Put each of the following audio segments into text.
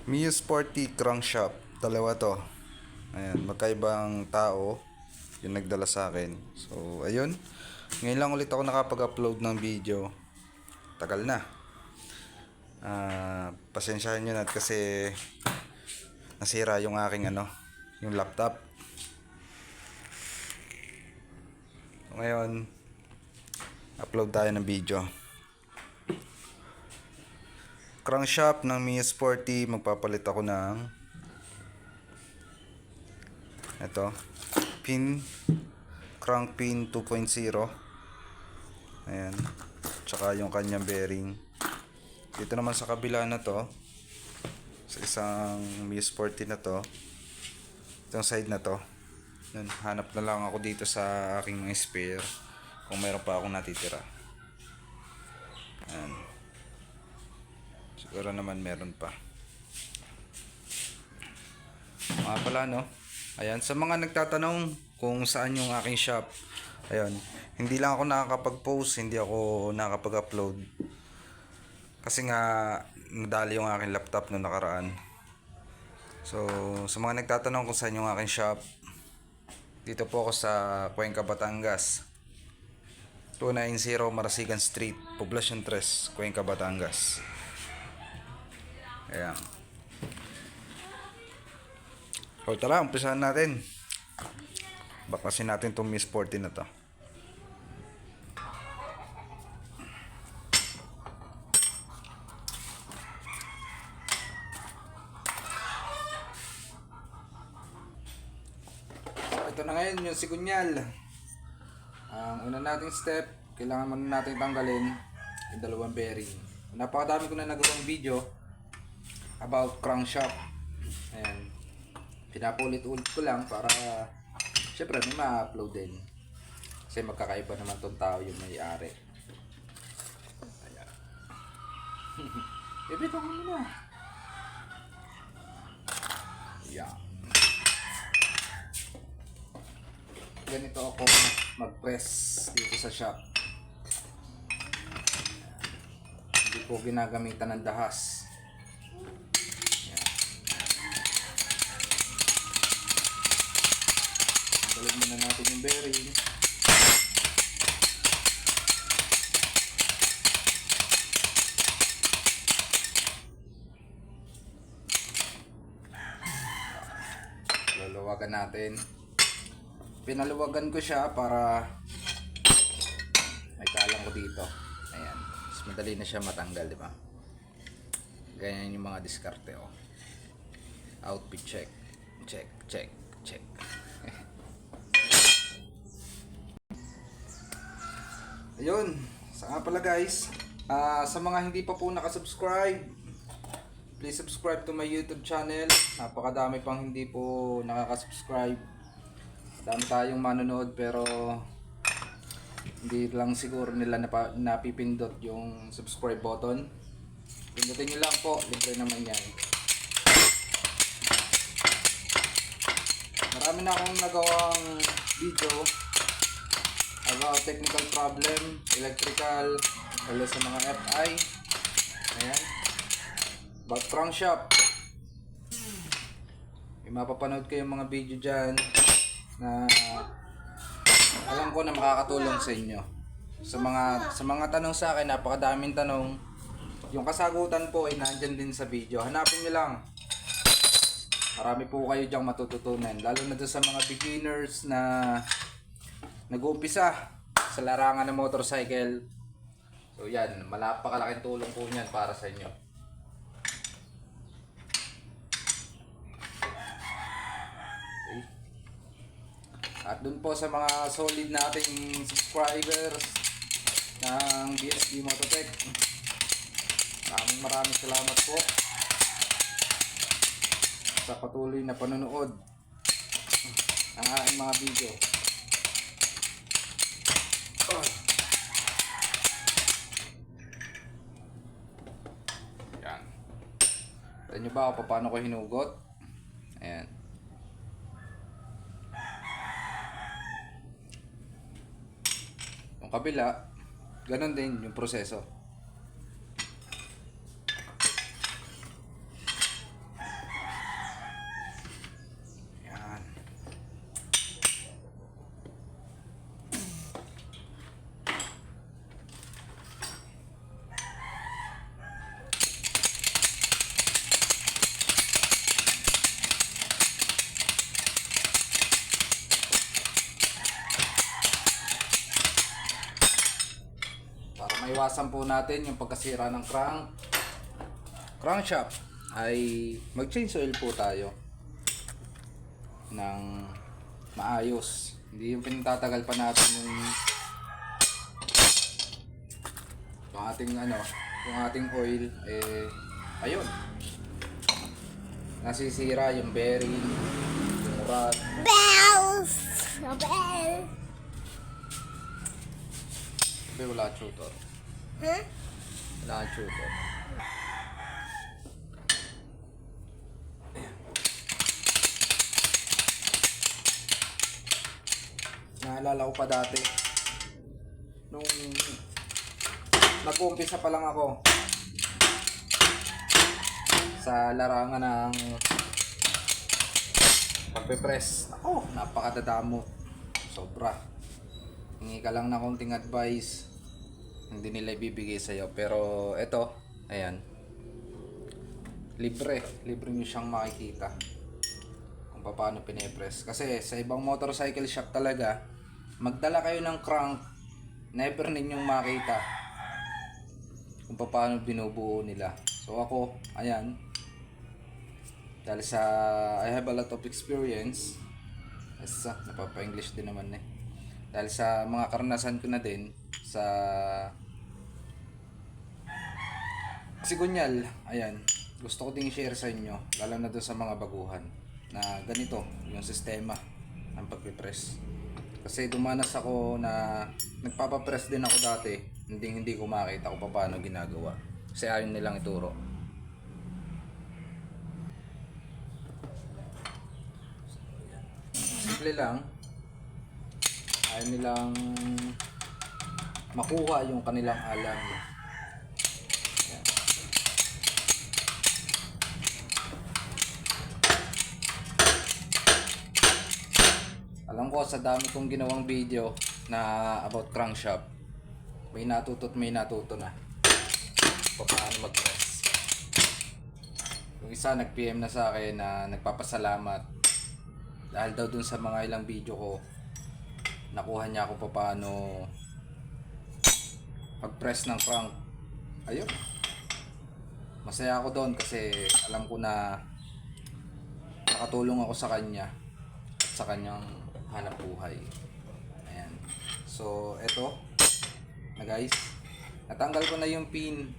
Mio Sporty Crankshaft. Dalawa to. Ayan, magkaibang tao yung nagdala sa akin. So, ayun. Ngayon lang ulit ako nakapag-upload ng video. Tagal na. Pasensyahan nyo na kasi nasira yung aking yung laptop. So, ngayon, upload tayo ng video. Crankshaft ng Mio Sporty. Magpapalit ako ng ito, crank pin 2.0. Ayan. Tsaka yung kanyang bearing. Dito naman sa kabila na to, sa isang Mio Sporty na to, itong side na to, hanap na lang ako dito sa aking mga spare kung mayroon pa akong natitira. Ayan. Siguro naman meron pa. Mga pala no. Ayan, sa mga nagtatanong kung saan yung aking shop, ayun, hindi lang ako nakakapag-post, hindi ako nakakapag-upload. Kasi nga, nadali yung aking laptop noong nakaraan. So, sa mga nagtatanong kung saan yung aking shop, dito po ako sa Cuenca, Batangas. 290 Marasigan Street, Poblacion 3, Cuenca, Batangas. Ayan. So tara, umpisahan natin. Bakasin natin itong Mio Sporty na to. So ito na ngayon yung sigunyal. Ang una nating step, kailangan muna natin tanggalin yung dalawang bearing. Napakadami ko na nagawang video about crankshaft. Ayan. Pinapaulit-ulit ko lang para syempre may ma-upload din. Kasi magkakaiba naman tong tao yung may-ari. Ayan. Ibig ko muna. Ayan. Ganito ako mag-press dito sa shop. Hindi ko ginagamitan ng dahas. Balik muna natin yung bearing. Luluwagan natin. Pinaluwagan ko siya para may kalang ko dito. Ayan. Mas madali na siya matanggal, di ba? Ganyan yung mga diskarte, oh. Outfit check. Check, check, check. Ayun, sa nga pala guys, sa mga hindi pa po nakasubscribe, please subscribe to my YouTube channel. Napakadami pang hindi po nakakasubscribe. Dami tayong manonood pero hindi lang siguro nila napipindot yung subscribe button. Pindutin nyo lang po, libre naman yan. Marami na akong nagawang video about technical problem, electrical, lalo sa mga FI. Ayan. About crankshaft. May mapapanood kayong mga video dyan na alam ko na makakatulong sa inyo. Sa mga tanong sa akin, napakadaming tanong. Yung kasagutan po ay nandyan din sa video. Hanapin nyo lang. Marami po kayo dyang matututunan. Lalo na doon sa mga beginners na nag-uumpisa sa larangan ng motorcycle. So yan, malapakalaking tulong po niyan para sa inyo. Okay. At dun po sa mga solid nating subscribers ng BSD Mototech, maraming salamat po sa patuloy na panonood ng aking mga video. Yan. Alam nyo ba kung paano ko hinugot? Ayan. Yung kabila, ganun din yung proseso. maiwasan po natin yung pagkasira ng crankshaft ay mag-change oil po tayo ng maayos. Hindi yung pinatatagal pa natin yung ating oil ayun. Nasisira yung bearing, yung rod. Bells! Bell! Pero wala tutor. Huh? Wala tutor. Naalala ko pa dati nung nag-uumpisa pa lang ako sa larangan ng pagpe-press. Ako, napakadadamo. Sobra. Hingi ka lang na konting advice, hindi nila ibibigay sa'yo. Pero eto, ayan. Libre nyo siyang makikita kung paano pine-press. Kasi sa ibang motorcycle shop talaga, magdala kayo ng crank, never ninyong makita kung paano binubuo nila. So ako, ayan, dahil sa I have a lot of experience, napapa-English din naman dahil sa mga karanasan ko na din sa Sigunyal, ayan, gusto ko ding i-share sa inyo, lalo na doon sa mga baguhan, na ganito yung sistema ng pagpipress. Kasi dumanas ako na nagpapapress din ako dati, hindi ko makita kung paano ginagawa kasi ayaw nilang ituro. Simple lang, ayaw nilang makuha yung kanilang alam. Ayan. Alam ko sa dami kong ginawang video na about crankshaft, may natuto na paano mag-press. Yung isa nag-PM na sa akin na nagpapasalamat dahil daw dun sa mga ilang video ko nakuha niya ako paano mag-press ng crank. Ayun, masaya ako doon kasi alam ko na nakatulong ako sa kanya at sa kanyang hanap buhay. Ayan. So eto na guys, natanggal ko na yung pin.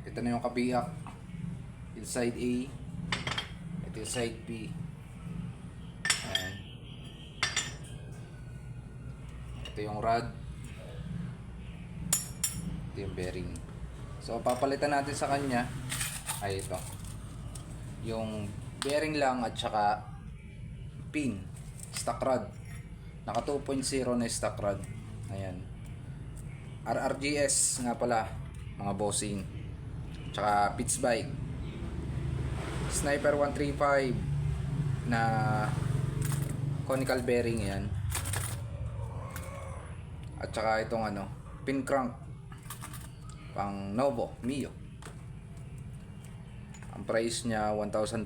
Ito na yung kabiyak, yung side A, ito yung side B. Ayan. Ito yung rod, ito yung bearing. So papalitan natin sa kanya ay ito, yung bearing lang at saka pin, stock rod. Naka 2.0 na stock rod. Ayan, RRGS nga pala mga bossing, tsaka Pitts Bike Sniper 135 na conical bearing yan, at saka itong pin crank pang Novo Mio. Ang price niya 1,450.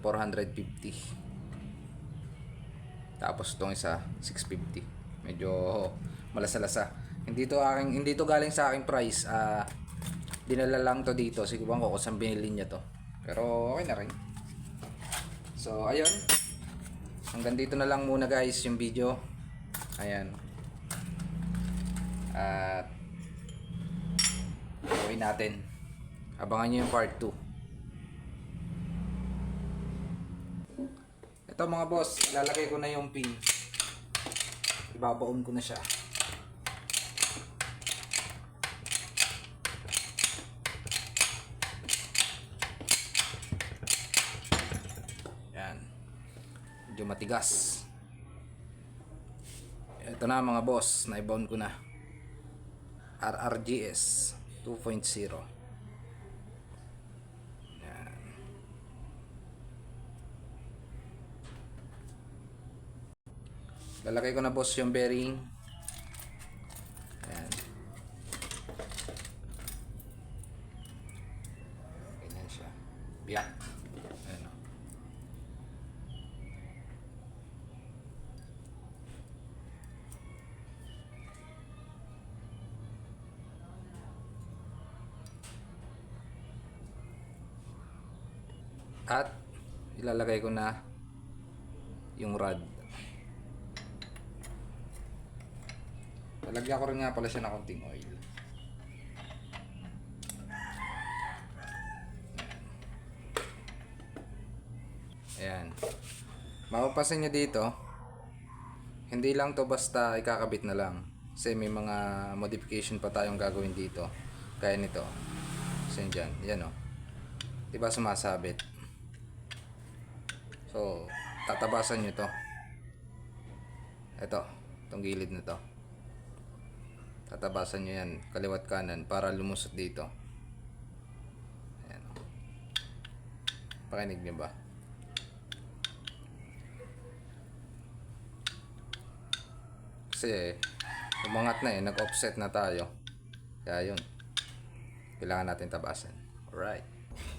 Tapos itong isa 650. Medyo malasa-lasa. Hindi to galing sa aking price. Dinala lang to dito. Siguro ko kung saan binili niya to. Pero okay na rin. So ayun. Hanggang dito na lang muna guys yung video. Ayan. At gawin natin. Abangan nyo yung part 2. Ito mga boss, ilalagay ko na yung pin. Ibabaon ko na siya. Yan. Medyo matigas. Ito na mga boss, naibaon ko na. RRGS 2.0. Lalagay ko na boss yung bearing. Ayan. Ganyan siya. Biyak. Ayan o. At ilalagay ko na yung rod. Lalagyan ko rin nga pala siya ng konting oil. Ayan. Mapapansin nyo dito, hindi lang to basta ikakabit na lang. Kasi may mga modification pa tayong gagawin dito. Kaya nito. Kasi dyan. Yan o. Diba sumasabit? So, tatabasan nyo to. Ito. Itong gilid na to. Tatabasan nyo yan. Kaliwat kanan. Para lumusot dito. Ayan. Pakinig nyo ba? Kasi umangat na nag-offset na tayo. Kaya yun. Kailangan natin tabasan. Alright.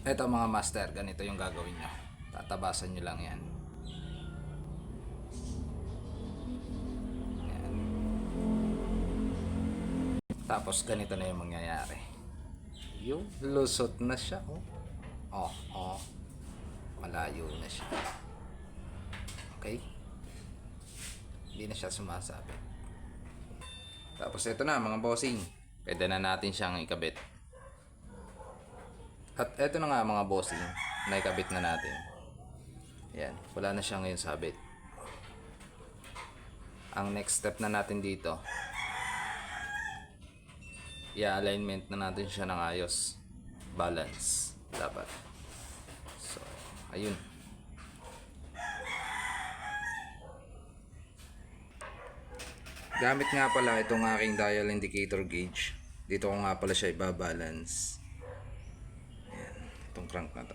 Ito mga master, ganito yung gagawin nyo. Tatabasan nyo lang yan. Ayan. Tapos ganito na yung mangyayari. Yung lusot na siya. Oh. Malayo na siya. Okay? Hindi na siya sumasabit. Tapos ito na mga bossing. Pwede na natin siyang ikabit. At ito na nga mga bossing. Naikabit na natin. Yan. Wala na siya ngayon sabit. Ang next step na natin dito. I-alignment na natin siya ng ayos. Balance. Dapat. So, ayun. Gamit nga pala itong aking dial indicator gauge. Dito ko nga pala siya ibabalance. Ayan, itong crank na to.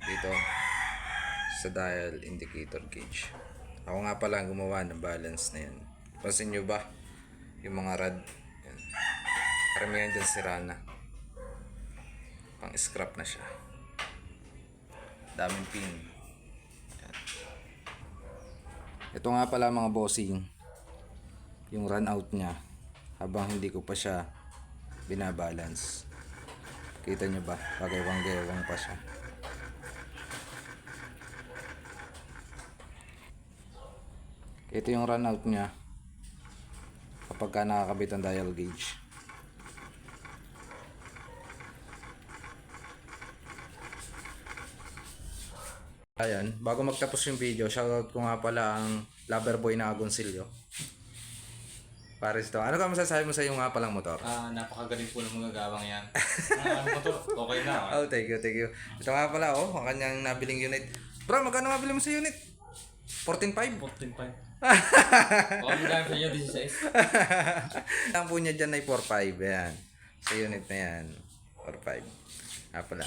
Dito sa dial indicator gauge. Ako nga pala ang gumawa ng balance na yan. Pansin nyo ba? Yung mga rod. Yan. Karamihan dyan sira na. Pang scrap na siya. Daming pin. Ito nga pala mga bossing, yung run out niya habang hindi ko pa siya binabalance. Kita nyo ba? Pagawang-gewang pa siya. Ito yung run out niya kapag ka nakakabit ang dial gauge. Ayan, bago magtapos yung video, shoutout ko nga pala ang Loverboy na Agoncillo. Pares to. Ano ka masasabi mo sa iyo nga palang motor? Napakagaling po ng mga gawang yan. Motor, okay na. Oh, thank you. Ito nga pala, ang kanyang nabiling unit. Bro, magkano mabili mo sa unit? 14.5? 14.5. Baka mo dahil sa inyo, 16. Ang po niya dyan ay 4.5. Ayan. Sa unit na yan. 4.5. Nga pala,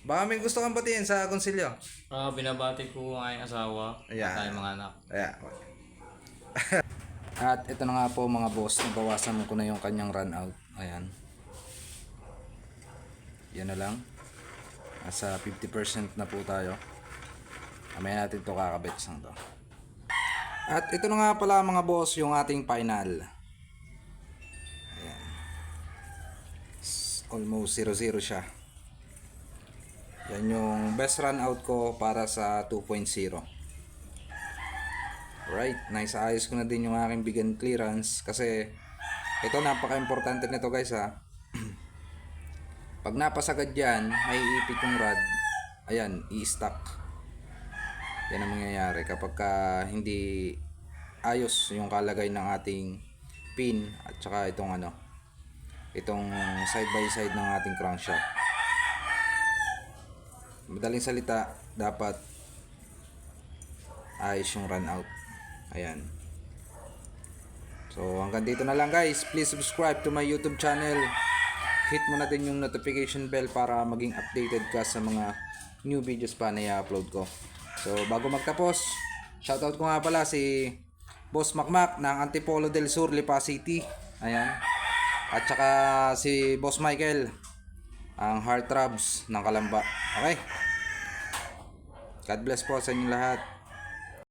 Baka may gusto kang batiin sa Agoncillo. Binabati ko ang aking asawa. Ayan. At tayong mga anak. Ayan. At ito na nga po mga boss, nabawasan ko na yung kanyang run out. Ayan. Yan na lang. Nasa 50% na po tayo. Mamaya natin ito kakabit sang to. At ito na nga pala mga boss, yung ating final. Ayan. Almost 0-0 siya. Yan yung best run out ko para sa 2.0. Right, nice, ayos ko na din yung aking big and clearance kasi ito napaka-importante nito guys ha. Pag napasagad yan, may ipit yung rod. Ayan, i-stuck. Yan ang mangyayari kapag hindi ayos yung kalagay ng ating pin at saka itong itong side by side ng ating crankshaft. Madaling salita, dapat ayos yung run out. Ayan. So hanggang dito na lang guys. Please subscribe to my YouTube channel. Hit mo na din yung notification bell para maging updated ka sa mga new videos pa na i-upload ko. So bago magtapos, shoutout ko nga pala si Boss Macmac ng Antipolo del Sur, Lipa City. Ayan. At saka si Boss Michael, ang Heartthrobs ng Kalamba. Okay? God bless po sa inyo lahat.